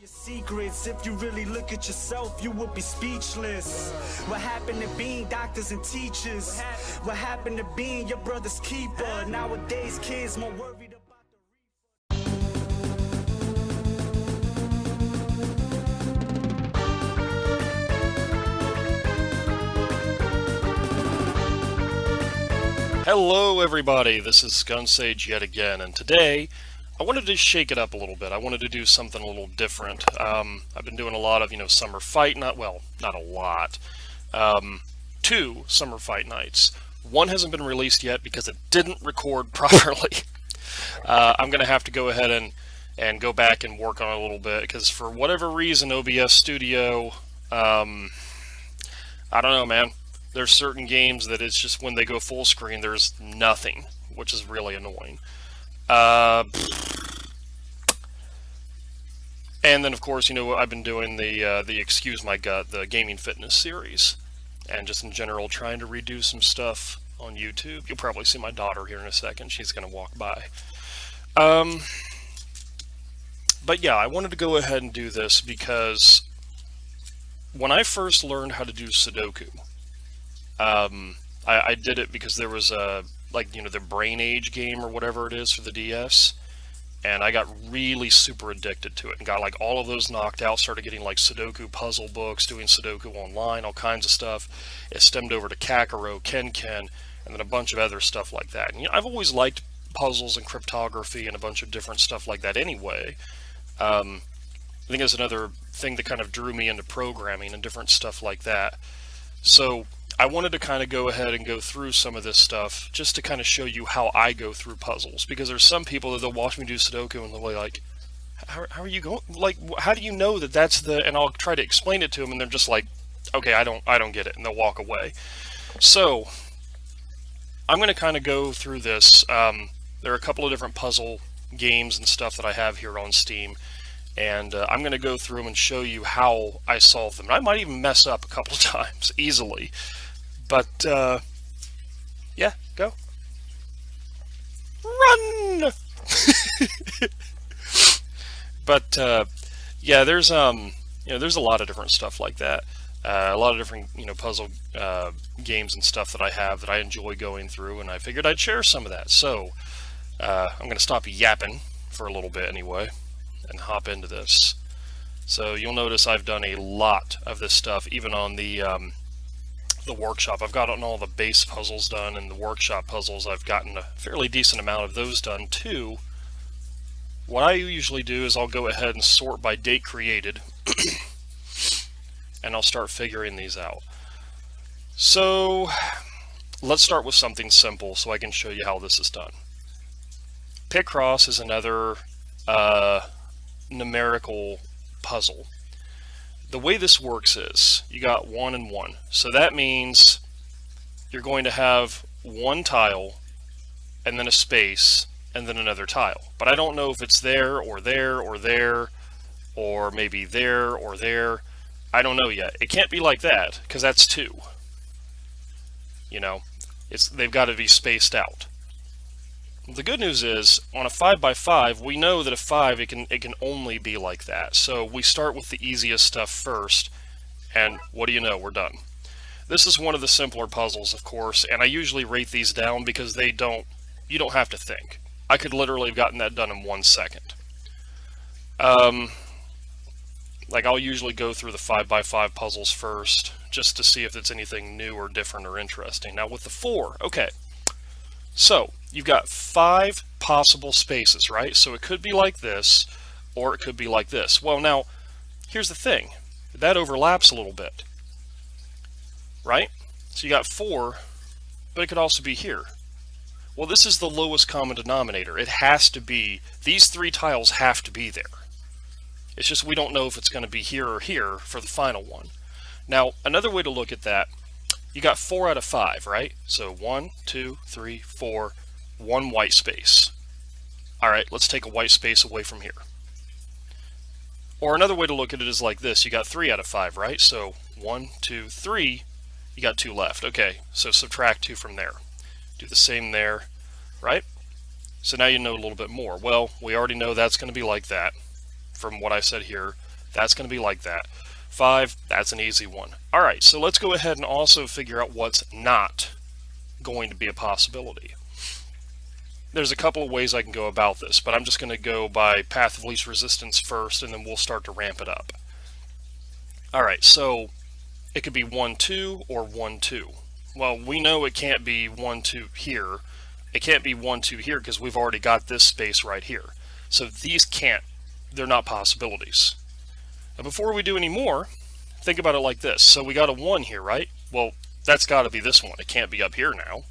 Secrets, if you really look at yourself, you would be speechless. What happened to being doctors and teachers? What happened to being your brother's keeper? Nowadays, kids more worried about Hello everybody, this is Gunsage yet again, and today I wanted to shake it up a little bit. I wanted to do something a little different. I've been doing a lot of, summer fight night, well, not a lot. 2 summer fight nights. One hasn't been released yet because it didn't record properly. I'm going to have to go ahead and go back and work on it a little bit, because for whatever reason, OBS Studio, I don't know, man. There's certain games that it's just when they go full screen, there's nothing, which is really annoying. And then, of course, I've been doing the Excuse My Gut, the gaming fitness series, and just in general trying to redo some stuff on YouTube. You'll probably see my daughter here in a second. She's going to walk by. But yeah, I wanted to go ahead and do this because when I first learned how to do sudoku, I did it because there was the Brain Age game or whatever it is for the DS, and I got really super addicted to it and got like all of those knocked out, started getting like Sudoku puzzle books, doing Sudoku online, all kinds of stuff. It stemmed over to Kakuro, Kenken, and then a bunch of other stuff like that. And I've always liked puzzles and cryptography and a bunch of different stuff like that anyway. I think it's another thing that kind of drew me into programming and different stuff like that. So I wanted to kind of go ahead and go through some of this stuff just to kind of show you how I go through puzzles, because there's some people that they'll watch me do Sudoku and they'll be like, how are you going, like, how do you know that that's the, and I'll try to explain it to them and they're just like, okay, I don't get it, and they'll walk away. So I'm going to kind of go through this. There are a couple of different puzzle games and stuff that I have here on Steam, and I'm going to go through them and show you how I solve them. And I might even mess up a couple of times easily. But, yeah, go. Run! But, yeah, there's a lot of different stuff like that. A lot of different, puzzle games and stuff that I have that I enjoy going through, and I figured I'd share some of that. So, I'm going to stop yapping for a little bit anyway and hop into this. So you'll notice I've done a lot of this stuff, even on the workshop. I've gotten all the base puzzles done, and the workshop puzzles, I've gotten a fairly decent amount of those done too. What I usually do is I'll go ahead and sort by date created, and I'll start figuring these out. So let's start with something simple so I can show you how this is done. Picross is another numerical puzzle. The way this works is you got 1 and 1, so that means you're going to have one tile and then a space and then another tile, but I don't know if it's there or there or there, or maybe there or there. I don't know yet. It can't be like that because that's 2. They've got to be spaced out. The good news is, on a 5x5, we know that a 5, it can only be like that. So we start with the easiest stuff first, and what do you know, we're done. This is one of the simpler puzzles, of course, and I usually rate these down because you don't have to think. I could literally have gotten that done in 1 second. Like, I'll usually go through the 5x5 puzzles first, just to see if it's anything new or different or interesting. Now with the 4, okay. So, you've got 5 possible spaces, right? So it could be like this, or it could be like this. Well, now, here's the thing. That overlaps a little bit, right? So you got 4, but it could also be here. Well, this is the lowest common denominator. It has to be, these 3 tiles have to be there. It's just we don't know if it's going to be here or here for the final one. Now, another way to look at that, you got 4 out of 5, right? So 1, 2, 3, 4, 1 white space. All right, let's take a white space away from here. Or another way to look at it is like this. You got 3 out of 5, right? So 1, 2, 3, you got 2 left. Okay, so subtract 2 from there. Do the same there, right? So now you know a little bit more. Well, we already know that's going to be like that from what I said here. That's going to be like that. 5, that's an easy one. All right, so let's go ahead and also figure out what's not going to be a possibility. There's a couple of ways I can go about this, but I'm just going to go by path of least resistance first, and then we'll start to ramp it up. All right, so it could be 1, 2 or 1, 2. Well, we know it can't be 1, 2 here. It can't be 1, 2 here because we've already got this space right here. So these can't, they're not possibilities. Now before we do any more, think about it like this. So we got a 1 here, right? Well, that's got to be this one. It can't be up here now.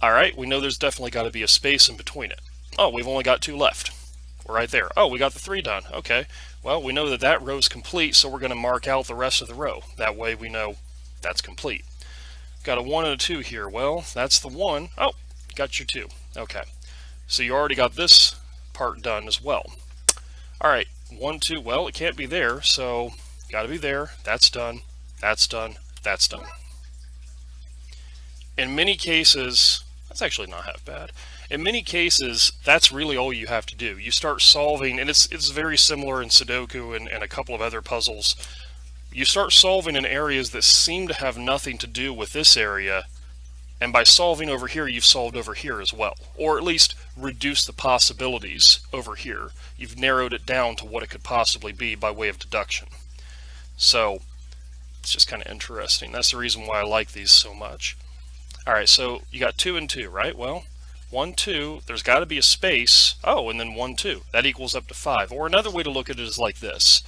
All right, we know there's definitely got to be a space in between it. Oh, we've only got 2 left. We're right there. Oh, we got the 3 done. Okay, well, we know that that row's complete, so we're going to mark out the rest of the row. That way we know that's complete. Got a 1 and a 2 here. Well, that's the 1. Oh, got your 2. Okay, so you already got this part done as well. All right, 1, 2, well, it can't be there, so got to be there. That's done. That's done. That's done. In many cases, that's actually not half bad. In many cases, that's really all you have to do. You start solving, and it's very similar in Sudoku and a couple of other puzzles. You start solving in areas that seem to have nothing to do with this area, and by solving over here, you've solved over here as well. Or at least reduced the possibilities over here. You've narrowed it down to what it could possibly be by way of deduction. So, it's just kind of interesting. That's the reason why I like these so much. Alright, so you got 2 and 2, right? Well, 1, 2, there's got to be a space. Oh, and then 1, 2. That equals up to 5. Or another way to look at it is like this.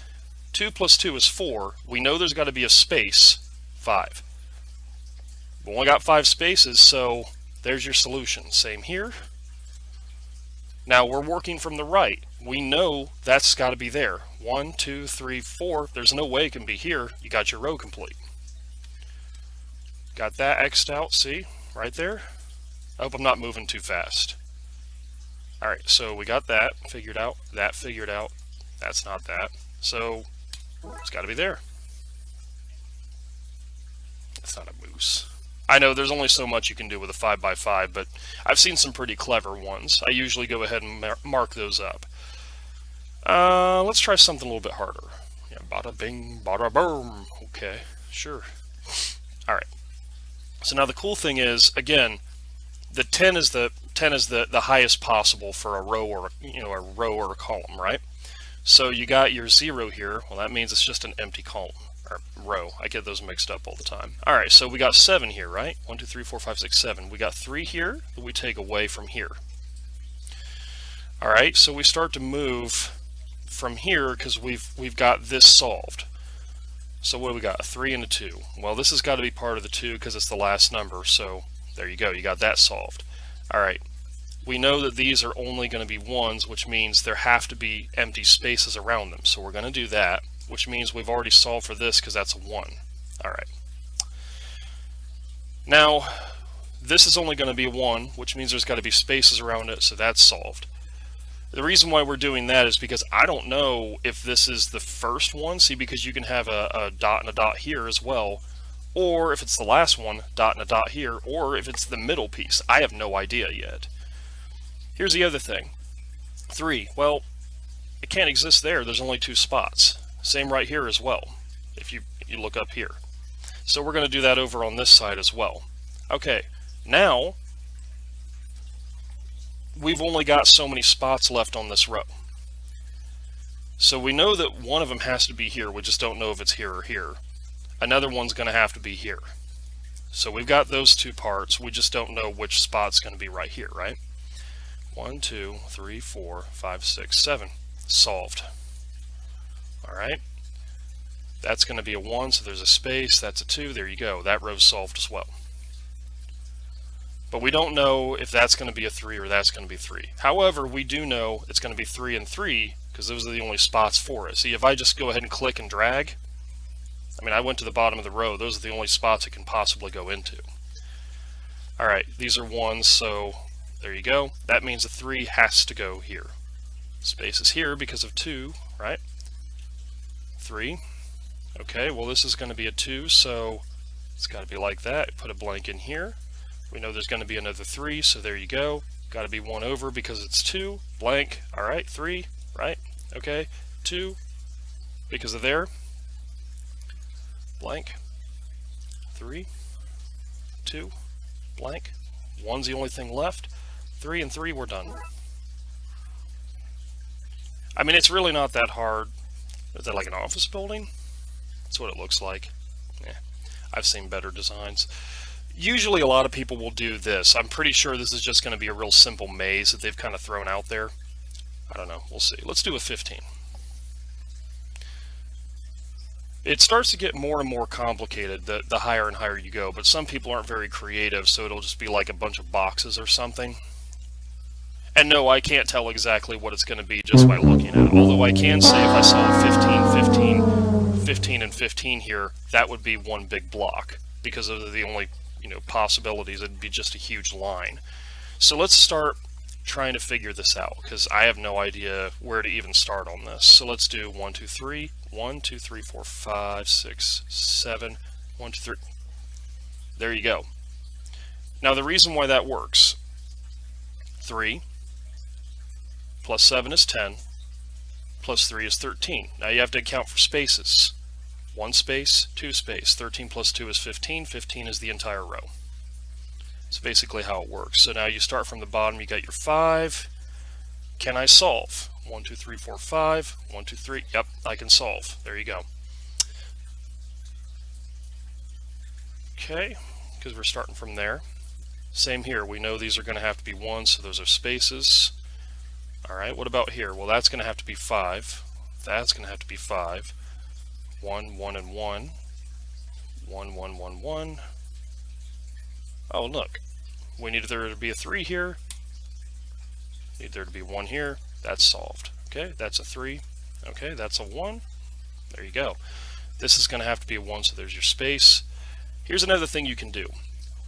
2 plus 2 is 4. We know there's got to be a space, 5. We only got 5 spaces, so there's your solution. Same here. Now we're working from the right. We know that's got to be there. 1, 2, 3, 4. There's no way it can be here. You got your row complete. Got that X'd out, see? Right there. I hope I'm not moving too fast. Alright, so we got that figured out. That figured out. That's not that. So, it's got to be there. It's not a moose. I know there's only so much you can do with a 5x5, but I've seen some pretty clever ones. I usually go ahead and mark those up. Let's try something a little bit harder. Yeah, bada bing, bada boom. Okay, sure. Alright. So now the cool thing is, again, the 10 is the highest possible for a row or a row or a column, right? So you got your 0 here. Well, that means it's just an empty column or row. I get those mixed up all the time. All right, so we got 7 here, right? 1, 2, 3, 4, 5, 6, 7. We got 3 here that we take away from here. All right, so we start to move from here because we've got this solved. So what do we got? A 3 and a 2. Well, this has got to be part of the 2 because it's the last number. So there you go. You got that solved. All right. We know that these are only going to be 1s, which means there have to be empty spaces around them. So we're going to do that, which means we've already solved for this because that's a 1. All right. Now, this is only going to be a 1, which means there's got to be spaces around it. So that's solved. The reason why we're doing that is because I don't know if this is the first one, see, because you can have a dot and a dot here as well, or if it's the last one, dot and a dot here, or if it's the middle piece. I have no idea yet. Here's the other thing. 3, well, it can't exist there. There's only 2 spots. Same right here as well, if you look up here. So we're going to do that over on this side as well. Okay, now we've only got so many spots left on this row. So we know that one of them has to be here. We just don't know if it's here or here. Another one's going to have to be here. So we've got those 2 parts. We just don't know which spot's going to be right here, right? 1, 2, 3, 4, 5, 6, 7. Solved. All right. That's going to be a 1, so there's a space. That's a 2. There you go. That row's solved as well. But we don't know if that's going to be a 3 or that's going to be 3. However, we do know it's going to be 3 and 3 because those are the only spots for it. See, if I just go ahead and click and drag, I mean, I went to the bottom of the row. Those are the only spots it can possibly go into. All right, these are 1s, so there you go. That means a 3 has to go here. Space is here because of 2, right? 3. Okay, well, this is going to be a 2, so it's got to be like that. Put a blank in here. We know there's going to be another 3, so there you go. Got to be 1 over because it's 2. Blank. All right, 3, right? Okay, 2. because of there, blank, 3, 2, blank, 1's the only thing left, 3 and 3, we're done. I mean, it's really not that hard. Is that like an office building? That's what it looks like. Yeah, I've seen better designs. Usually a lot of people will do this. I'm pretty sure this is just going to be a real simple maze that they've kind of thrown out there. I don't know. We'll see. Let's do a 15. It starts to get more and more complicated the higher and higher you go, but some people aren't very creative, so it'll just be like a bunch of boxes or something. And no, I can't tell exactly what it's going to be just by looking at it. Although I can say if I saw a 15, 15, 15, and 15 here, that would be one big block, because those are the only, possibilities. It'd be just a huge line. So let's start trying to figure this out, because I have no idea where to even start on this. So let's do 1, 2, 3, 1, 2, 3, 4, 5, 6, 7, 1, 2, 3. There you go. Now the reason why that works, 3 plus 7 is 10, plus 3 is 13. Now you have to account for spaces. 1 space, 2 space, 13 plus 2 is 15, 15 is the entire row. That's basically how it works. So now you start from the bottom, you got your 5. Can I solve? 1, 2, 3, 4, 5, 1, 2, 3, yep, I can solve. There you go. Okay, because we're starting from there. Same here, we know these are going to have to be 1, so those are spaces. Alright, what about here? Well, that's going to have to be 5. That's going to have to be 5. 1, 1, and 1. 1, 1, 1, 1. Oh, look. We need there to be a 3 here. Need there to be 1 here. That's solved. Okay, that's a 3. Okay, that's a 1. There you go. This is going to have to be a 1, so there's your space. Here's another thing you can do.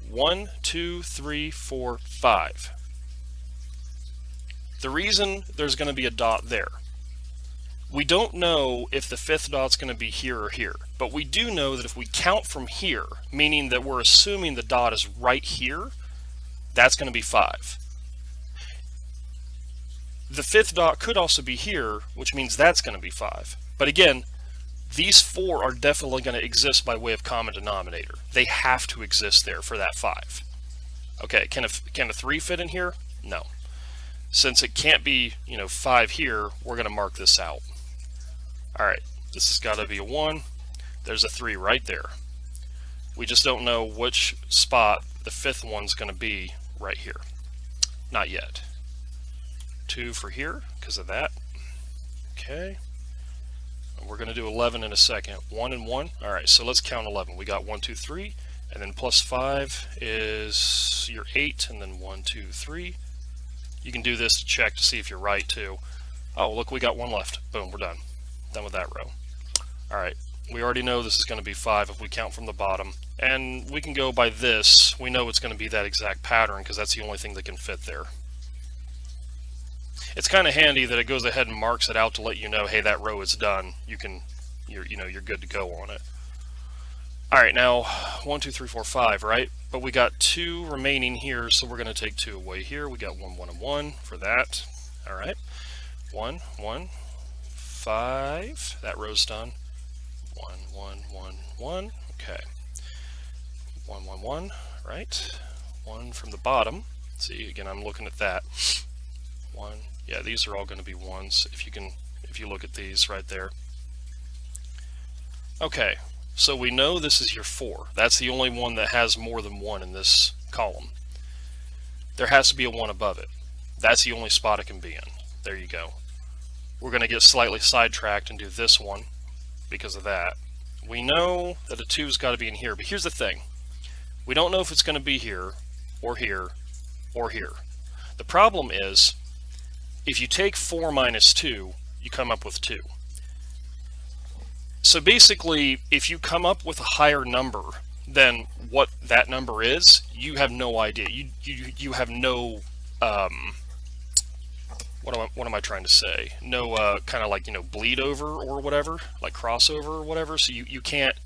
1, 2, 3, 4, 5. The reason there's going to be a dot there, we don't know if the 5th dot's going to be here or here, but we do know that if we count from here, meaning that we're assuming the dot is right here, that's going to be 5. The 5th dot could also be here, which means that's going to be 5. But again, these 4 are definitely going to exist by way of common denominator. They have to exist there for that 5. Okay, can a 3 fit in here? No. Since it can't be, 5 here, we're going to mark this out. Alright, this has got to be a 1. There's a 3 right there. We just don't know which spot the 5th one's going to be right here. Not yet. 2 for here, because of that. Okay. And we're going to do 11 in a second. 1 and 1. Alright, so let's count 11. We got 1, 2, 3, and then plus 5 is your 8, and then 1, 2, 3. You can do this to check to see if you're right too. Oh, look, we got 1 left. Boom, we're done. Done with that row. Alright, we already know this is going to be 5 if we count from the bottom. And we can go by this. We know it's going to be that exact pattern because that's the only thing that can fit there. It's kind of handy that it goes ahead and marks it out to let you know, hey, that row is done. You're good to go on it. Alright, now 1, 2, 3, 4, 5, right? But we got 2 remaining here, so we're going to take 2 away here. We got 1, 1, and 1 for that. Alright. 1, 1, 5. That row's done. 1, 1, 1, 1. Okay. 1, 1, 1, right? 1 from the bottom. See, again, I'm looking at that. 1. Yeah, these are all going to be 1s if you look at these right there. Okay. So we know this is your 4. That's the only one that has more than 1 in this column. There has to be a 1 above it. That's the only spot it can be in. There you go. We're going to get slightly sidetracked and do this one because of that. We know that a 2's got to be in here, but here's the thing. We don't know if it's going to be here, or here, or here. The problem is, if you take 4 minus 2, you come up with 2. So basically, if you come up with a higher number than what that number is, you have no idea. You have no what am I trying to say? No kind of like bleed over or whatever, like crossover or whatever. So you can't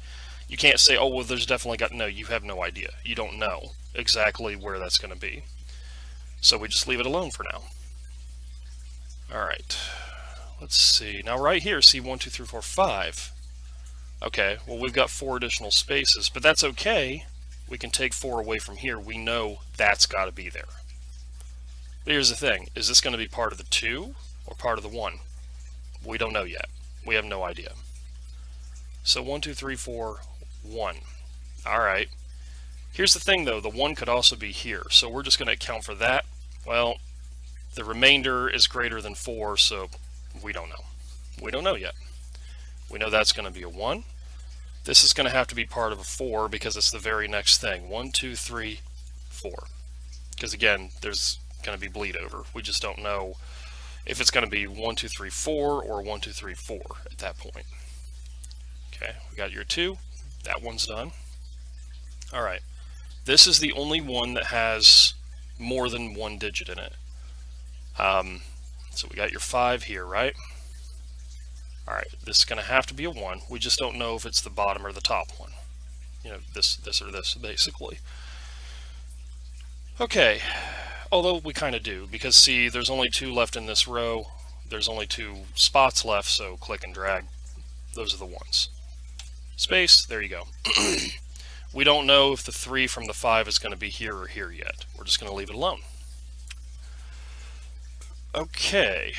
say, oh well, there's definitely got no. You have no idea. You don't know exactly where that's going to be. So we just leave it alone for now. All right, let's see. Now right here, see 1, 2, 3, 4, 5. Okay, well we've got 4 additional spaces, but that's okay. We can take 4 away from here. We know that's got to be there. But here's the thing. Is this going to be part of the 2 or part of the 1? We don't know yet. We have no idea. So 1, 2, 3, 4, 1. Alright. Here's the thing though. The 1 could also be here. So we're just going to account for that. Well, the remainder is greater than 4, so we don't know. We don't know yet. We know that's going to be a 1. This is going to have to be part of a 4 because it's the very next thing. 1, 2, 3, 4. Because again, there's going to be bleed over. We just don't know if it's going to be 1, 2, 3, 4 or 1, 2, 3, 4 at that point. Okay, we got your 2. That one's done. Alright, this is the only one that has more than 1 digit in it. So we got your 5 here, right? Alright, this is going to have to be a 1. We just don't know if it's the bottom or the top one. You know, this or this, basically. Okay, although we kind of do, because see, there's only 2 left in this row. There's only 2 spots left, so click and drag. Those are the ones. Space, there you go. We don't know if the 3 from the 5 is going to be here or here yet. We're just going to leave it alone. Okay,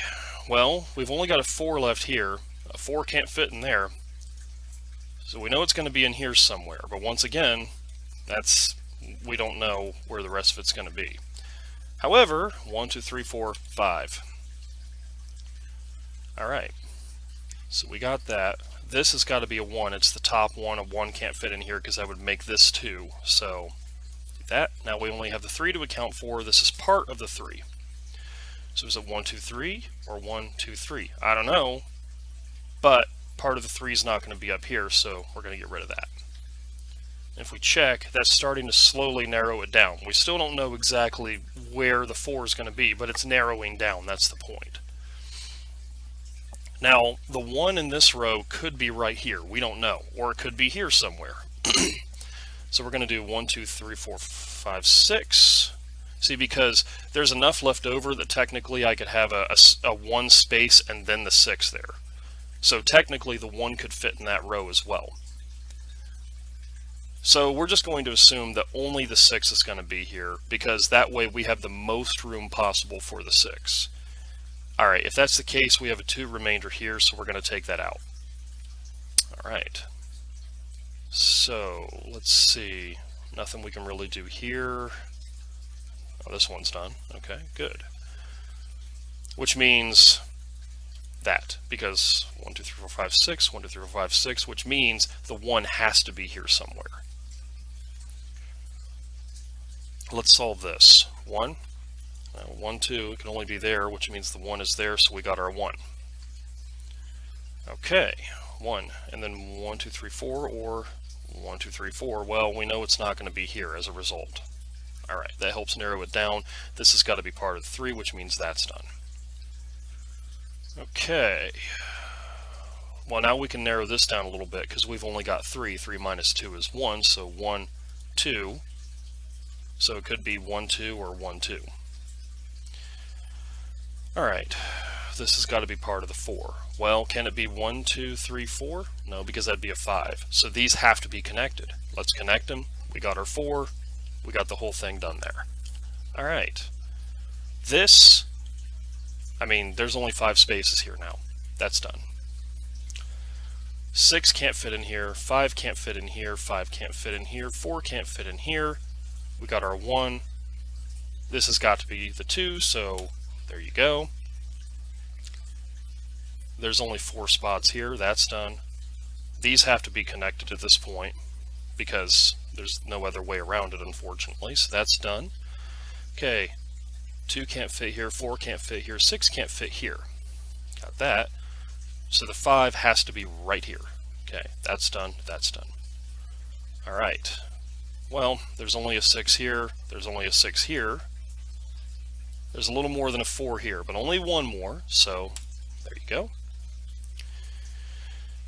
well, we've only got a 4 left here. A 4 can't fit in there. So we know it's going to be in here somewhere. But once again, we don't know where the rest of it's going to be. However, 1, 2, 3, 4, 5. Alright, so we got that. This has got to be a 1. It's the top one. A 1 can't fit in here because that would make this 2. So that. Now we only have the 3 to account for. This is part of the 3. So is it 1, 2, 3 or 1, 2, 3? I don't know. But part of the 3 is not going to be up here, so we're going to get rid of that. If we check, that's starting to slowly narrow it down. We still don't know exactly where the 4 is going to be, but it's narrowing down. That's the point. Now, the 1 in this row could be right here. We don't know. Or it could be here somewhere. So we're going to do 1, 2, 3, 4, 5, 6. See, because there's enough left over that technically I could have a 1 space and then the 6 there. So technically the 1 could fit in that row as well. So we're just going to assume that only the 6 is going to be here, because that way we have the most room possible for the 6. Alright, if that's the case, we have a 2 remainder here, so we're going to take that out. Alright. So, let's see. Nothing we can really do here. Oh, this one's done. Okay, good. Which means that, because 1, 2, 3, 4, 5, 6, 1, 2, 3, 4, 5, 6, which means the 1 has to be here somewhere. Let's solve this. 1, 1, 2, it can only be there, which means the 1 is there, so we got our 1. Okay, 1, and then 1, 2, 3, 4, or 1, 2, 3, 4. Well, we know it's not going to be here as a result. Alright, that helps narrow it down. This has got to be part of the 3, which means that's done. Okay. Well, now we can narrow this down a little bit, because we've only got 3. 3 minus 2 is 1, so 1, 2. So it could be 1, 2, or 1, 2. Alright, this has got to be part of the 4. Well, can it be 1, 2, 3, 4? No, because that'd be a 5. So these have to be connected. Let's connect them. We got our 4. We got the whole thing done there. Alright. This, I mean, there's only 5 spaces here now. That's done. 6 can't fit in here. 5 can't fit in here. 5 can't fit in here. 4 can't fit in here. We got our 1. This has got to be the 2, so there you go. There's only 4 spots here. That's done. These have to be connected at this point, because there's no other way around it, unfortunately. So that's done. Okay, 2 can't fit here, 4 can't fit here, 6 can't fit here. Got that. So the 5 has to be right here. Okay, that's done, that's done. Alright. Well, there's only a 6 here, there's only a 6 here. There's a little more than a 4 here, but only 1 more, so there you go.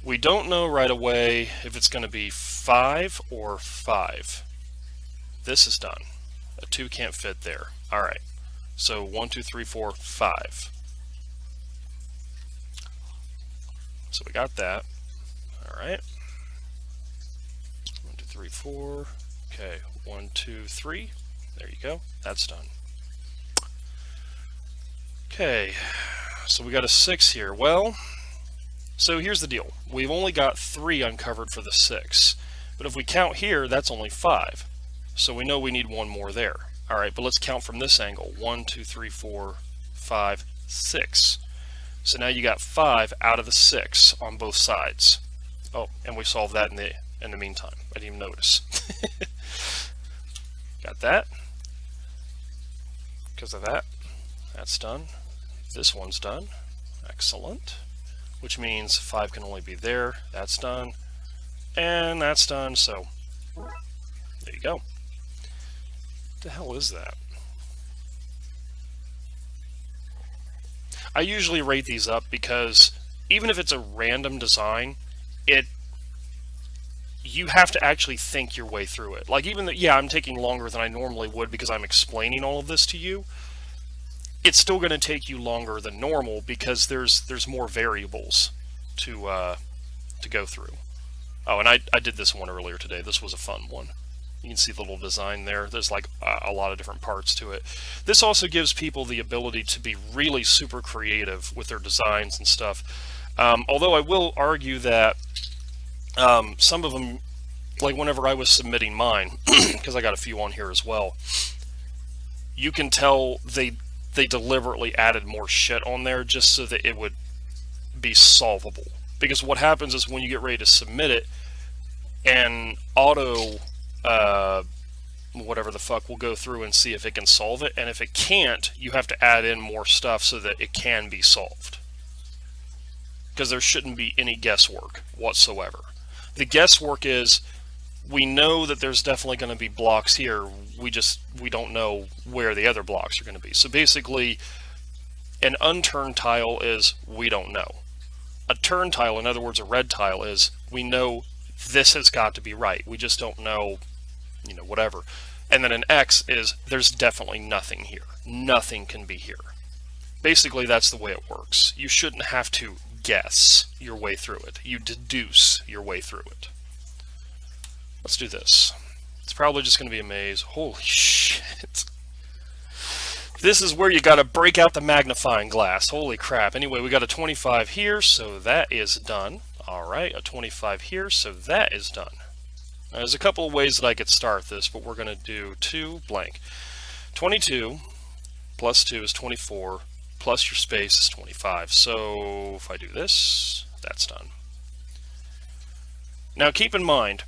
We don't know right away if it's going to be 5 or 5. This is done. A 2 can't fit there. Alright, so 1, 2, 3, 4, 5. So we got that. All right. 1, 2, 3, 4. Okay, 1, 2, 3. There you go. That's done. Okay, so we got a 6 here. Well, so here's the deal. We've only got 3 uncovered for the 6. But if we count here, that's only 5. So we know we need 1 more there. All right, but let's count from this angle. 1, 2, 3, 4, 5, 6. So now you got 5 out of the 6 on both sides. Oh, and we solved that in the meantime. I didn't even notice. Got that. Because of that, that's done. This one's done. Excellent. Which means 5 can only be there. That's done. And that's done. So there you go. What the hell is that? I usually rate these up because even if it's a random design, you have to actually think your way through it. Like even though, yeah, I'm taking longer than I normally would because I'm explaining all of this to you, it's still going to take you longer than normal because there's more variables to go through. Oh, and I did this one earlier today. This was a fun one. You can see the little design there. There's like a lot of different parts to it. This also gives people the ability to be really super creative with their designs and stuff. Although I will argue that some of them, like whenever I was submitting mine, because I got a few on here as well, you can tell they deliberately added more shit on there just so that it would be solvable. Because what happens is when you get ready to submit it, and auto whatever the fuck will go through and see if it can solve it, and if it can't, you have to add in more stuff so that it can be solved. Because there shouldn't be any guesswork whatsoever. The guesswork is, we know that there's definitely going to be blocks here, we don't know where the other blocks are going to be. So basically, an unturned tile is, we don't know. A turned tile, in other words, a red tile, is, we know this has got to be right. We just don't know, whatever. And then an X is, there's definitely nothing here. Nothing can be here. Basically, that's the way it works. You shouldn't have to guess your way through it. You deduce your way through it. Let's do this. It's probably just going to be a maze. Holy shit. This is where you got to break out the magnifying glass. Holy crap. Anyway, we got a 25 here, so that is done. Alright, a 25 here, so that is done. Now, there's a couple of ways that I could start this, but we're going to do 2 blank. 22 plus 2 is 24, plus your space is 25. So if I do this, that's done. Now keep in mind,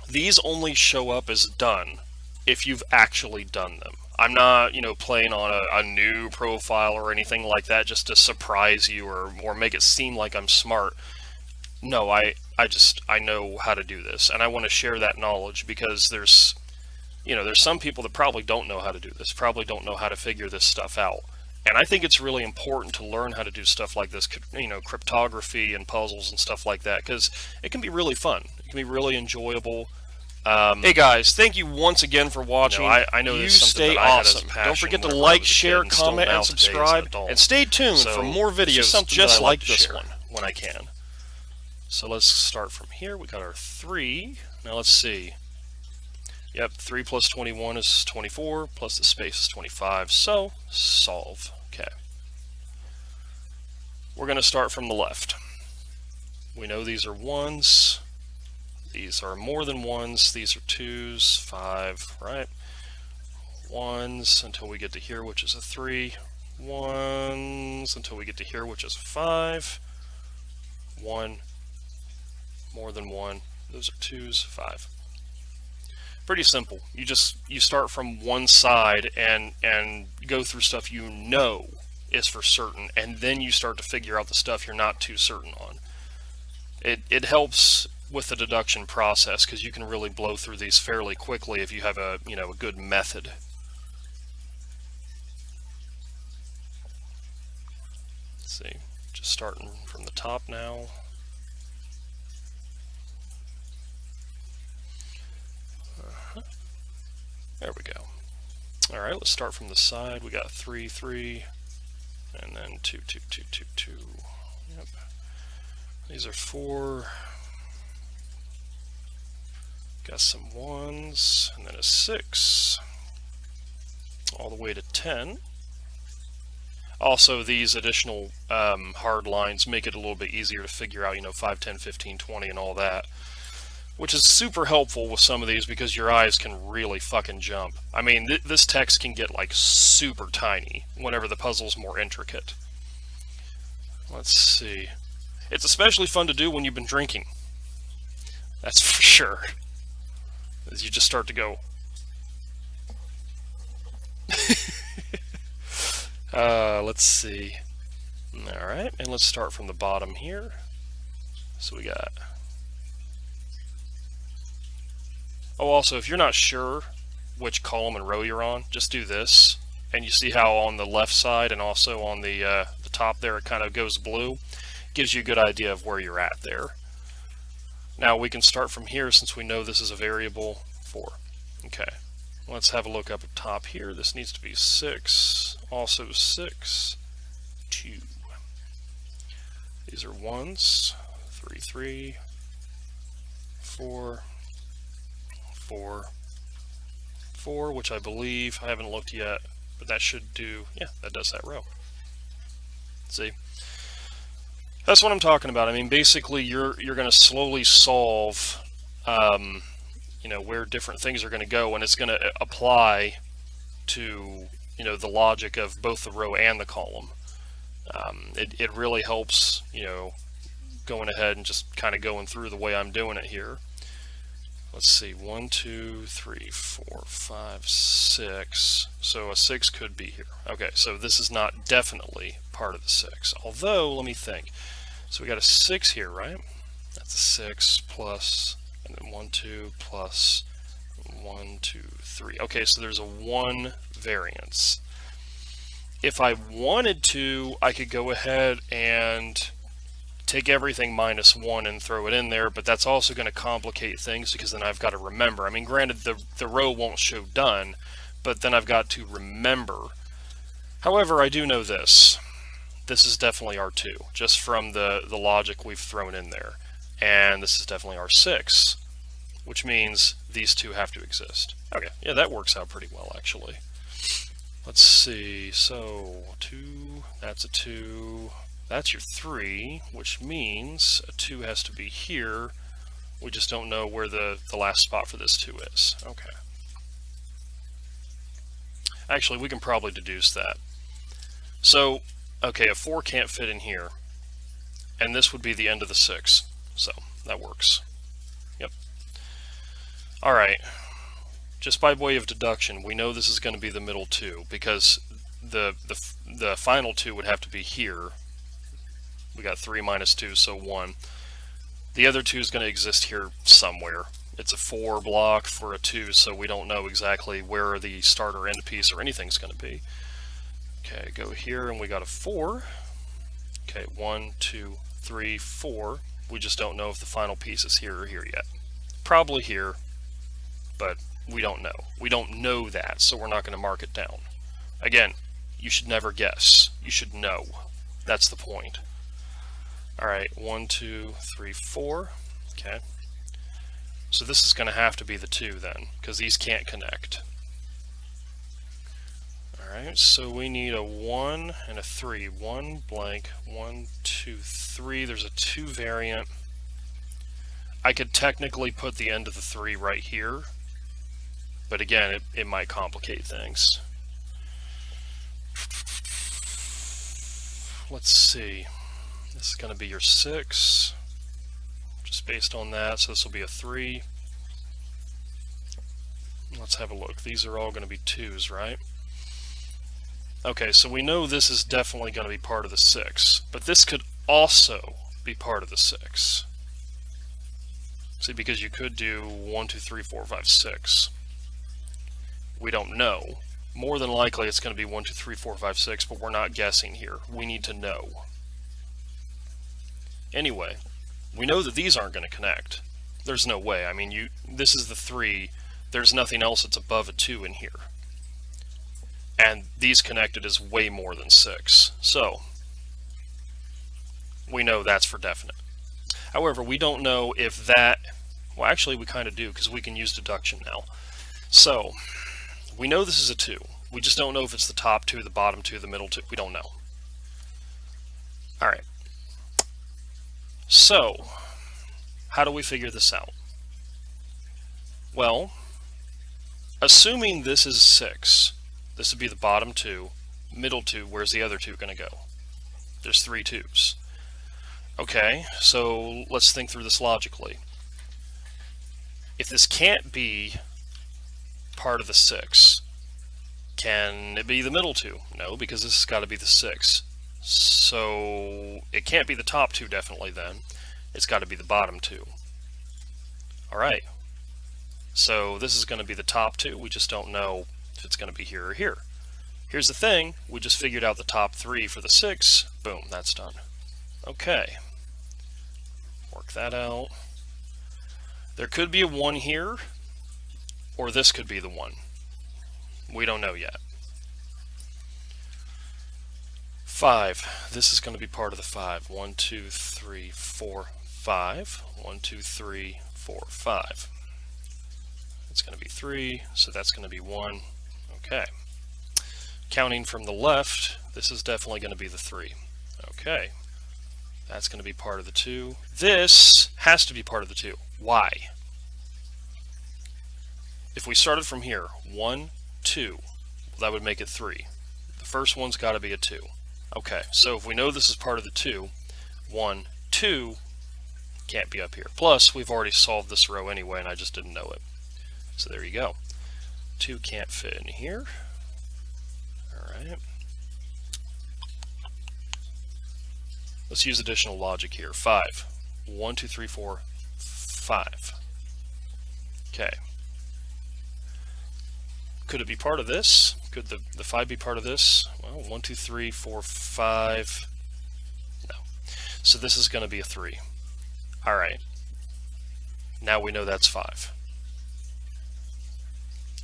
these only show up as done if you've actually done them. I'm not, playing on a new profile or anything like that just to surprise you or make it seem like I'm smart. No, I know how to do this, and I want to share that knowledge because there's some people that probably don't know how to do this, probably don't know how to figure this stuff out. And I think it's really important to learn how to do stuff like this, cryptography and puzzles and stuff like that, because it can be really fun. It can be really enjoyable. Hey guys, thank you once again for watching. I know you stay awesome. Don't forget to like, share, comment, and subscribe. And stay tuned for more videos just like this one when I can. So let's start from here. We got our 3. Now let's see. Yep, 3 plus 21 is 24, plus the space is 25. So, solve. Okay. We're going to start from the left. We know these are 1s. These are more than 1s. These are 2s, 5, right? 1s until we get to here, which is a 3. 1s until we get to here, which is a 5. 1. More than 1. Those are 2s, 5. Pretty simple. You start from one side and go through stuff you know is for certain, and then you start to figure out the stuff you're not too certain on. It helps with the deduction process because you can really blow through these fairly quickly if you have a good method. Let's see, just starting from the top now. There we go. Alright, let's start from the side. We got 3, 3, and then 2, 2, 2, 2, 2. Yep. These are 4. Got some 1s, and then a 6. All the way to 10. Also, these additional hard lines make it a little bit easier to figure out, 5, 10, 15, 20, and all that. Which is super helpful with some of these because your eyes can really fucking jump. I mean, this text can get like super tiny whenever the puzzle's more intricate. Let's see. It's especially fun to do when you've been drinking. That's for sure. As you just start to go. Let's see. Alright, and let's start from the bottom here. So we got... Oh, also, if you're not sure which column and row you're on, just do this. And you see how on the left side and also on the top there it kind of goes blue. Gives you a good idea of where you're at there. Now we can start from here since we know this is a variable 4. Okay, let's have a look up at top here. This needs to be 6, also 6, 2. These are 1s, 3, 3, 4, 4, 4, which I believe, I haven't looked yet, but that should do, yeah, that does that row. See? That's what I'm talking about. I mean, basically, you're going to slowly solve, where different things are going to go, and it's going to apply to, the logic of both the row and the column. It really helps, going ahead and just kind of going through the way I'm doing it here. Let's see, 1, 2, 3, 4, 5, 6. So a 6 could be here. Okay, so this is not definitely part of the 6. Although, let me think. So we got a 6 here, right? That's a 6 plus, and then 1, 2 plus 1, 2, 3. Okay, so there's a 1 variance. If I wanted to, I could go ahead and take everything minus 1 and throw it in there, but that's also going to complicate things because then I've got to remember. I mean, granted, the row won't show done, but then I've got to remember. However, I do know this. This is definitely R2, just from the logic we've thrown in there. And this is definitely R6, which means these two have to exist. Okay, yeah, that works out pretty well, actually. Let's see, so 2, that's a 2. That's your 3, which means a 2 has to be here. We just don't know where the last spot for this 2 is. Okay. Actually, we can probably deduce that. So, okay, a 4 can't fit in here. And this would be the end of the 6. So, that works. Yep. Alright. Just by way of deduction, we know this is going to be the middle 2, because the final 2 would have to be here. We got 3 minus 2, so 1. The other 2 is going to exist here somewhere. It's a 4 block for a 2, so we don't know exactly where the start or end piece or anything's going to be. Okay, go here, and we got a 4. Okay, 1, 2, 3, 4. We just don't know if the final piece is here or here yet. Probably here, but we don't know. We don't know that, so we're not going to mark it down. Again, you should never guess. You should know. That's the point. Alright, 1, 2, 3, 4. Okay. So this is going to have to be the 2 then, because these can't connect. Alright, so we need a 1 and a 3. 1 blank, 1, 2, 3. There's a 2 variant. I could technically put the end of the 3 right here, but again, it might complicate things. Let's see. This is going to be your 6, just based on that, so this will be a 3. Let's have a look. These are all going to be 2s, right? Okay, so we know this is definitely going to be part of the 6, but this could also be part of the 6. See, because you could do 1, 2, 3, 4, 5, 6. We don't know. More than likely it's going to be 1, 2, 3, 4, 5, 6, but we're not guessing here. We need to know. Anyway, we know that these aren't going to connect. There's no way. I mean, this is the 3. There's nothing else that's above a 2 in here. And these connected is way more than 6. So, we know that's for definite. However, we don't know if that, well actually we kind of do because we can use deduction now. So, we know this is a 2. We just don't know if it's the top 2, the bottom 2, the middle 2. We don't know. Alright. So, how do we figure this out? Well, assuming this is 6, this would be the bottom 2, middle 2, where's the other 2 going to go? There's 3 2s. Okay, so let's think through this logically. If this can't be part of the 6, can it be the middle 2? No, because this has got to be the 6. So it can't be the top 2 definitely then. It's got to be the bottom 2. Alright, so this is going to be the top 2. We just don't know if it's going to be here or here. Here's the thing, we just figured out the top 3 for the 6. Boom, that's done. Okay, work that out. There could be a 1 here, or this could be the 1. We don't know yet. 5, this is going to be part of the 5. 1, 2, 3, 4, 5. 1, 2, 3, 4, 5. It's going to be 3, so that's going to be 1. Okay. Counting from the left, this is definitely going to be the 3. Okay. That's going to be part of the 2. This has to be part of the 2. Why? If we started from here, 1, 2, that would make it 3. The first one's got to be a 2. Okay, so if we know this is part of the 2, 1, 2 can't be up here. Plus, we've already solved this row anyway, and I just didn't know it. So there you go. 2 can't fit in here. Alright. Let's use additional logic here. 5. 1, 2, 3, 4, 5. Okay. Could it be part of this? Could the 5 be part of this? Well, 1, 2, 3, 4, 5. No. So this is going to be a 3. Alright. Now we know that's 5.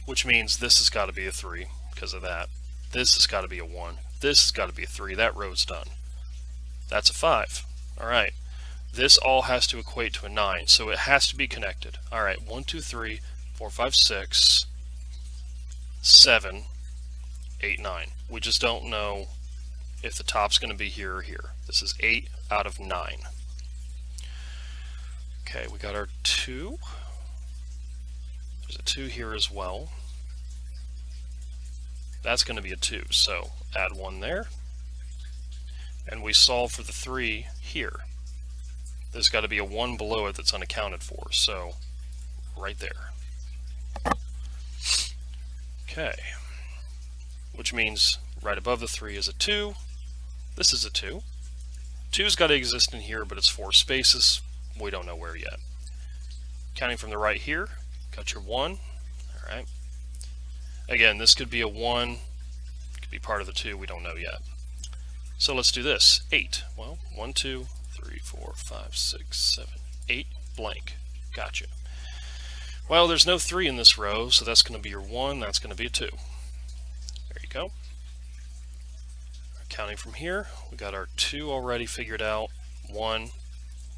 Which means this has got to be a 3 because of that. This has got to be a 1. This has got to be a 3. That row's done. That's a 5. Alright. This all has to equate to a 9, so it has to be connected. Alright, 1, 2, 3, 4, 5, 6, 7, 8, 9. We just don't know if the top's going to be here or here. This is 8 out of 9. Okay, we got our 2. There's a 2 here as well. That's going to be a 2, so add 1 there. And we solve for the 3 here. There's got to be a 1 below it that's unaccounted for, so right there. Okay. Which means right above the 3 is a 2. This is a 2. 2's got to exist in here, but it's 4 spaces. We don't know where yet. Counting from the right here, got your 1. Alright. Again, this could be a 1. Could be part of the 2. We don't know yet. So let's do this. 8. Well, 1, 2, 3, 4, 5, 6, 7, 8, blank. Gotcha. Well, there's no 3 in this row, so that's going to be your 1. That's going to be a 2. There you go. Counting from here, we got our 2 already figured out. 1,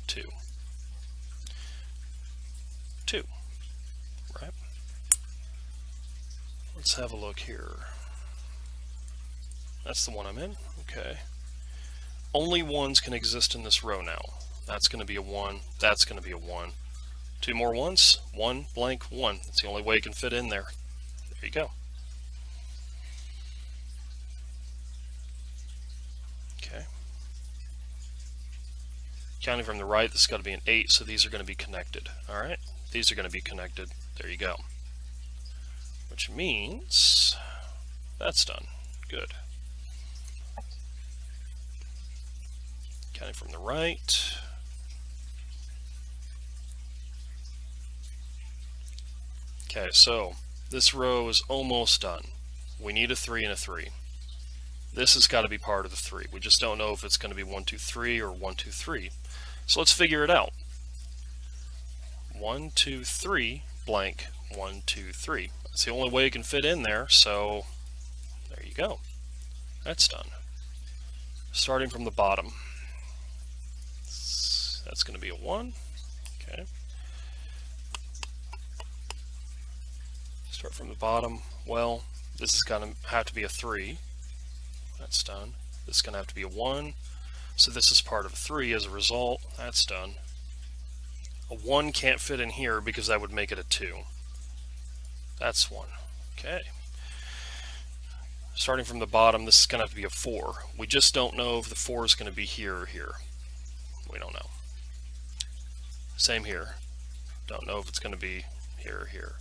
2. 2. Right? Let's have a look here. That's the one I'm in. Okay. Only 1s can exist in this row now. That's going to be a 1. That's going to be a 1. 2 more 1s. 1, blank, 1. That's the only way it can fit in there. There you go. Okay. Counting from the right, this has got to be an 8, so these are going to be connected. Alright, these are going to be connected. There you go. Which means that's done. Good. Counting from the right. Okay, so this row is almost done. We need a 3 and a 3. This has got to be part of the 3. We just don't know if it's going to be 1, 2, 3 or 1, 2, 3. So let's figure it out. 1, 2, 3, blank, 1, 2, 3. That's the only way it can fit in there, so there you go. That's done. Starting from the bottom. That's going to be a 1. Okay. Start from the bottom. Well, this is going to have to be a 3. That's done. This is going to have to be a 1. So this is part of a 3 as a result. That's done. A 1 can't fit in here because that would make it a 2. That's 1. Okay. Starting from the bottom, this is going to have to be a 4. We just don't know if the 4 is going to be here or here. We don't know. Same here. Don't know if it's going to be here or here.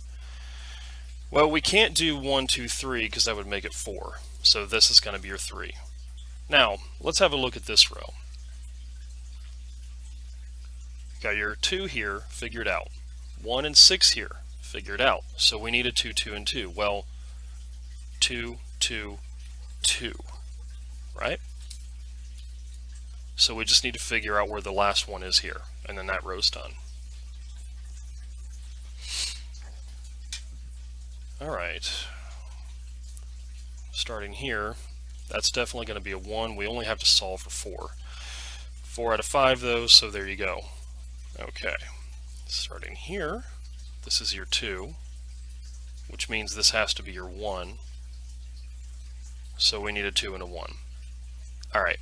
Well, we can't do 1, 2, 3 because that would make it 4. So this is going to be your 3. Now, let's have a look at this row. Got your 2 here, figured out. 1 and 6 here, figured out. So we need a 2, 2, and 2. Well, 2, 2, 2, right? So we just need to figure out where the last one is here, and then that row's done. Alright, starting here, that's definitely going to be a 1. We only have to solve for 4. 4 out of 5 though, so there you go. Okay, starting here, this is your 2, which means this has to be your 1. So we need a 2 and a 1. Alright,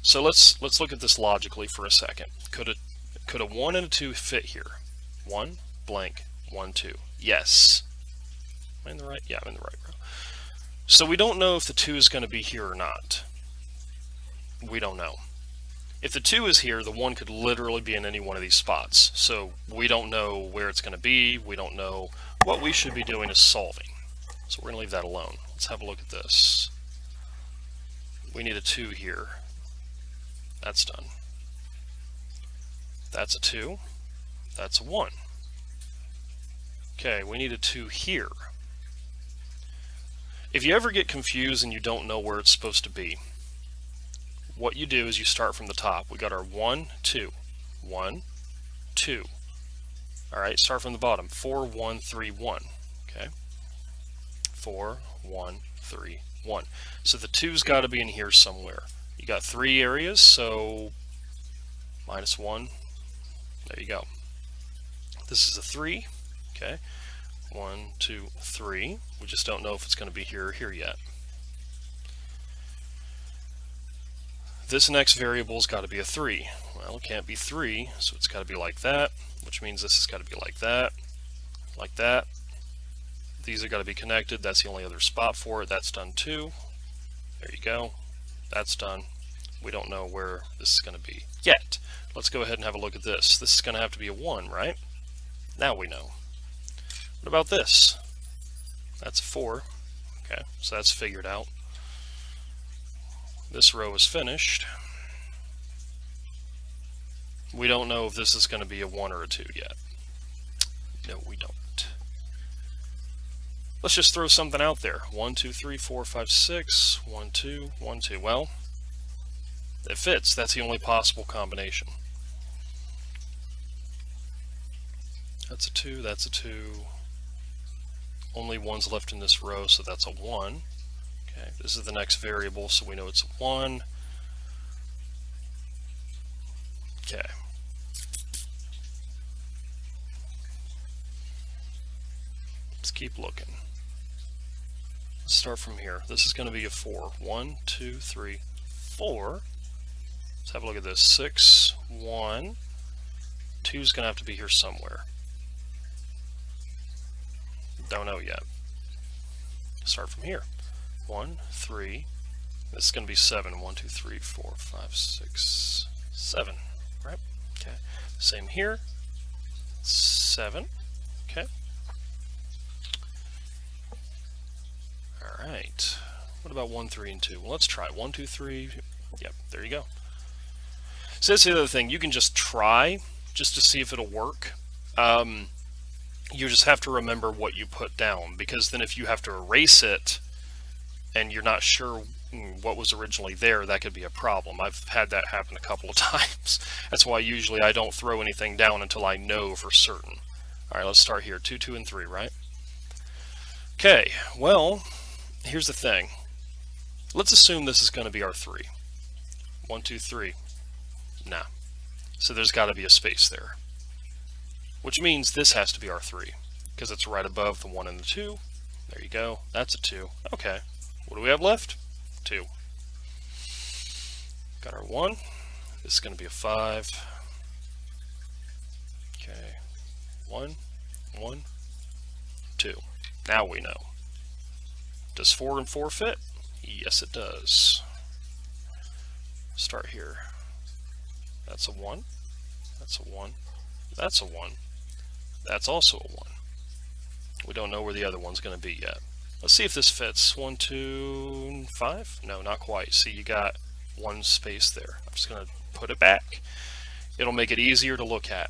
so let's look at this logically for a second. Could a 1 and a 2 fit here? 1, blank, 1, 2. Yes. Am I in the right? Yeah, I'm in the right row. So we don't know if the 2 is going to be here or not. We don't know. If the 2 is here, the 1 could literally be in any one of these spots. So we don't know where it's going to be. We don't know what we should be doing is solving. So we're going to leave that alone. Let's have a look at this. We need a 2 here. That's done. That's a 2. That's a 1. Okay, we need a 2 here. If you ever get confused and you don't know where it's supposed to be, what you do is you start from the top. We got our 1, 2. 1, 2. Alright, start from the bottom. 4, 1, 3, 1. Okay. 4, 1, 3, 1. So the 2's got to be in here somewhere. You got 3 areas, so minus 1. There you go. This is a 3. Okay. 1, 2, 3. We just don't know if it's going to be here or here yet. This next variable's got to be a 3. Well, it can't be 3, so it's got to be like that, which means this has got to be like that, like that. These have got to be connected. That's the only other spot for it. That's done too. There you go. That's done. We don't know where this is going to be yet. Let's go ahead and have a look at this. This is going to have to be a 1, right? Now we know. What about this? That's a 4. Okay, so that's figured out. This row is finished. We don't know if this is going to be a 1 or a 2 yet. No, we don't. Let's just throw something out there. 1, 2, 3, 4, 5, 6. 1, 2, 1, 2. Well, it fits. That's the only possible combination. That's a 2, that's a 2. Only 1's left in this row, so that's a 1. Okay, this is the next variable, so we know it's a 1. Okay. Let's keep looking. Let's start from here. This is going to be a 4. 1, 2, 3, 4. Let's have a look at this. 6, 1. 2 is going to have to be here somewhere. Don't know yet. Start from here. 1, 3. This is going to be 7. 1, 2, 3, 4, 5, 6, 7. Right? Okay. Same here. 7. Okay. Alright. What about 1, 3, and 2? Well, let's try 1, 2, 3. Yep, there you go. So that's the other thing. You can just try just to see if it'll work. You just have to remember what you put down, because then if you have to erase it and you're not sure what was originally there, that could be a problem. I've had that happen a couple of times. That's why usually I don't throw anything down until I know for certain. Alright, let's start here. 2, 2, and 3, right? Okay, well, here's the thing. Let's assume this is going to be our 3. 1, 2, 3. Nah. So there's got to be a space there. Which means this has to be our 3. Because it's right above the 1 and the 2. There you go. That's a 2. Okay. What do we have left? 2. Got our 1. This is going to be a 5. Okay. 1, 1, 2. Now we know. Does 4 and 4 fit? Yes, it does. Start here. That's a 1. That's a 1. That's a 1. That's also a 1. We don't know where the other one's going to be yet. Let's see if this fits. 1, 2, 5? No, not quite. See, you got one space there. I'm just going to put it back. It'll make it easier to look at.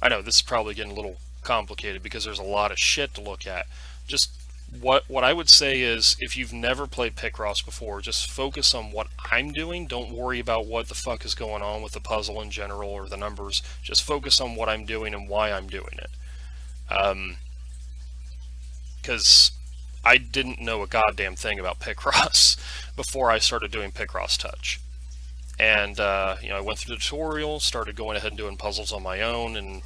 I know this is probably getting a little complicated because there's a lot of shit to look at. Just what I would say is, if you've never played Picross before, just focus on what I'm doing. Don't worry about what the fuck is going on with the puzzle in general or the numbers. Just focus on what I'm doing and why I'm doing it. Because I didn't know a goddamn thing about Picross before I started doing Picross Touch. And, I went through the tutorial, started going ahead and doing puzzles on my own, and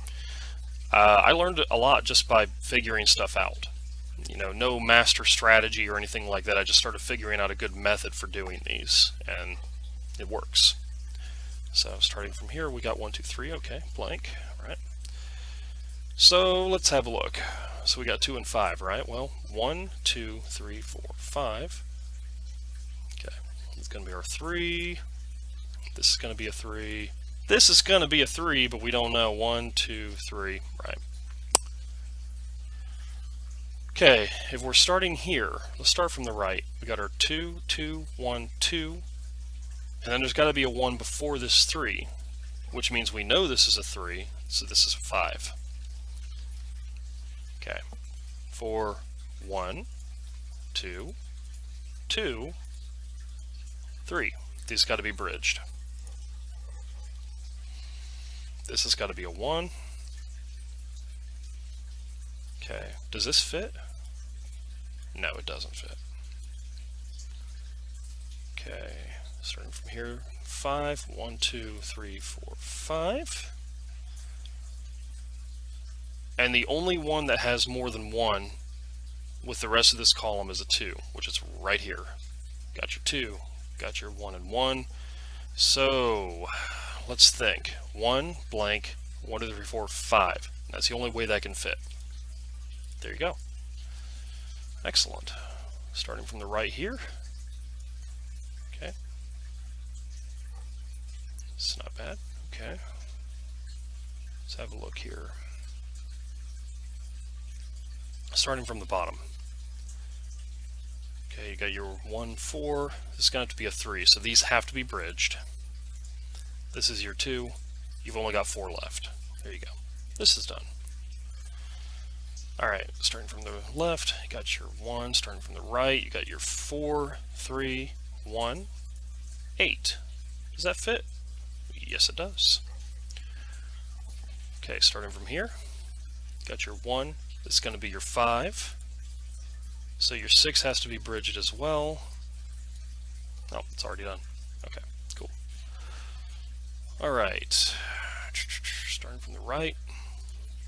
I learned a lot just by figuring stuff out. No master strategy or anything like that. I just started figuring out a good method for doing these, and it works. So starting from here, we got 1, 2, 3. Okay, blank. All right. So let's have a look. So we got 2 and 5, right? Well, 1, 2, 3, 4, 5. Okay, it's going to be our 3. This is going to be a 3. This is going to be a 3, but we don't know. 1, 2, 3, right? Okay, if we're starting here, let's start from the right. We got our 2, 2, 1, 2, and then there's got to be a 1 before this 3, which means we know this is a 3, so this is a 5. Okay, 4, 1, 2, 2, 3. These got to be bridged. This has got to be a 1. Okay, does this fit? No, it doesn't fit. Okay, starting from here, 5, 1, 2, 3, 4, 5. And the only one that has more than 1 with the rest of this column is a 2, which is right here. Got your 2, got your 1 and 1. So, let's think. 1, blank, 1, 2, 3, 4, 5. That's the only way that can fit. There you go. Excellent. Starting from the right here. Okay. It's not bad. Okay. Let's have a look here. Starting from the bottom. Okay, you got your 1, 4. This is going to have to be a 3, so these have to be bridged. This is your 2. You've only got 4 left. There you go. This is done. Alright, starting from the left, you got your 1. Starting from the right, you got your 4, 3, 1, 8. Does that fit? Yes, it does. Okay, starting from here, you got your 1. This is going to be your 5. So your 6 has to be bridged as well. Oh, it's already done. Okay, cool. Alright, starting from the right,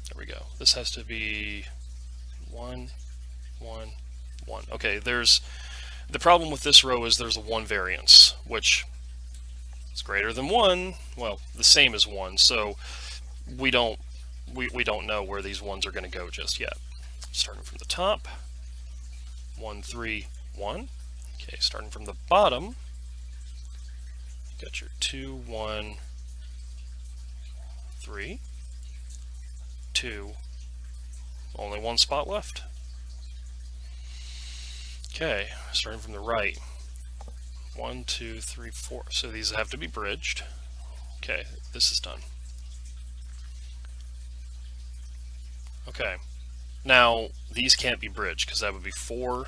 there we go. This has to be 1, 1, 1. Okay, the problem with this row is there's a 1 variance, which is greater than 1, well, the same as 1, so we don't know where these 1s are going to go just yet. Starting from the top, 1, 3, 1. Okay, starting from the bottom, you got your 2, 1, 3, 2, only 1 spot left. Okay, starting from the right, 1, 2, 3, 4. So these have to be bridged. Okay, this is done. Okay, now these can't be bridged because that would be 4.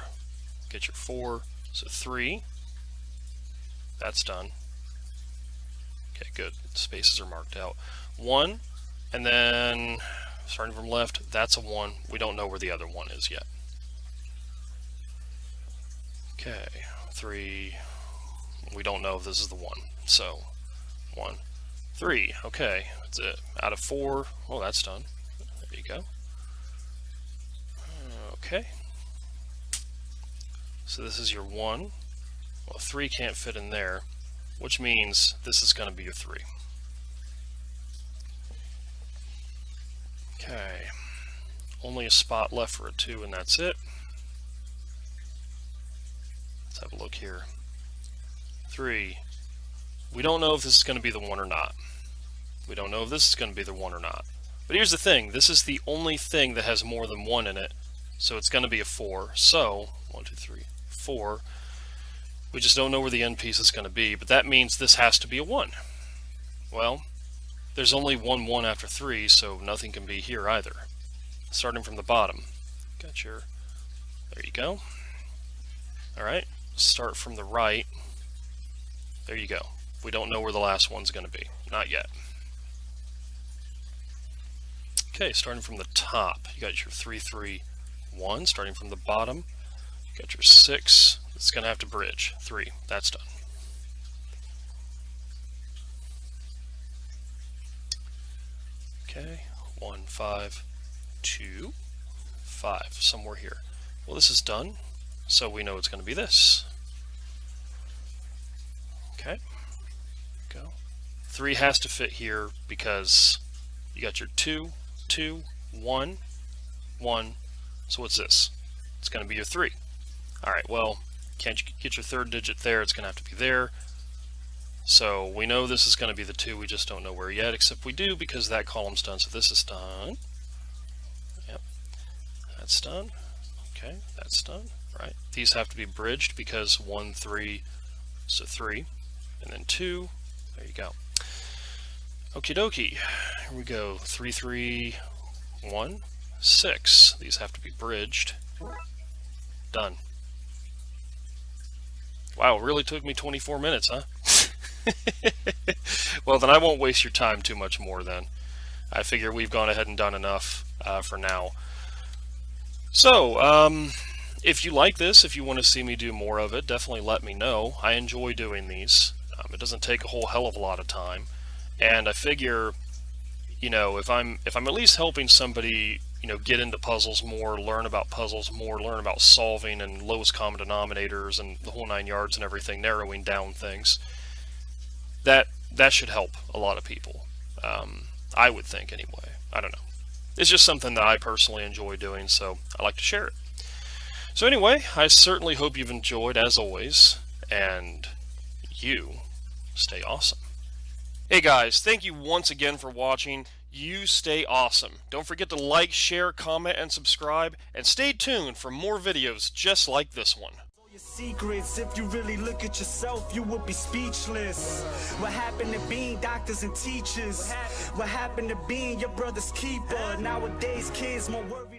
Get your 4, so 3. That's done. Okay, good. Spaces are marked out. 1, and then starting from left, that's a 1. We don't know where the other 1 is yet. Okay, 3. We don't know if this is the 1. So 1, 3. Okay, that's it. Out of 4. Well, that's done. There you go. Okay. So this is your 1. Well, 3 can't fit in there, which means this is going to be your 3. Okay. Only a spot left for a 2, and that's it. Let's have a look here. 3. We don't know if this is going to be the 1 or not. We don't know if this is going to be the 1 or not. But here's the thing. This is the only thing that has more than 1 in it. So it's going to be a 4. So, 1, 2, 3, 4. We just don't know where the end piece is going to be. But that means this has to be a 1. Well, there's only 1 1 after 3, so nothing can be here either. Starting from the bottom. Got your... There you go. Alright, start from the right. There you go. We don't know where the last one's going to be. Not yet. Okay, starting from the top, you got your 3, 3, 1. Starting from the bottom, you got your 6. It's going to have to bridge. 3. That's done. Okay, 1, 5, 2, 5. Somewhere here. Well, this is done, so we know it's going to be this. Okay, go. 3 has to fit here because you got your 2, 2, 1, 1. So what's this? It's going to be your 3. Alright, well, can't you get your third digit there? It's going to have to be there. So we know this is going to be the 2. We just don't know where yet, except we do because that column's done. So this is done. Yep. That's done. Okay, that's done. Right. These have to be bridged because 1, 3, so 3. And then 2. There you go. Okie dokie. Here we go. 3, 3, 1, 6. These have to be bridged. Done. Wow, it really took me 24 minutes, huh? Well, then I won't waste your time too much more then. I figure we've gone ahead and done enough for now. So, if you like this, if you want to see me do more of it, definitely let me know. I enjoy doing these. It doesn't take a whole hell of a lot of time. And I figure, you know, if I'm at least helping somebody, you know, get into puzzles more, learn about puzzles more, learn about solving and lowest common denominators and the whole 9 yards and everything, narrowing down things, that should help a lot of people. I would think anyway. I don't know. It's just something that I personally enjoy doing, so I like to share it. So anyway, I certainly hope you've enjoyed as always, and you stay awesome. Hey guys, thank you once again for watching. You stay awesome. Don't forget to like, share, comment, and subscribe, and stay tuned for more videos just like this one. Your secrets, if you really look at yourself, you would be speechless. What happened to being doctors and teachers? What happened to being your brother's keeper? Nowadays, kids more worried.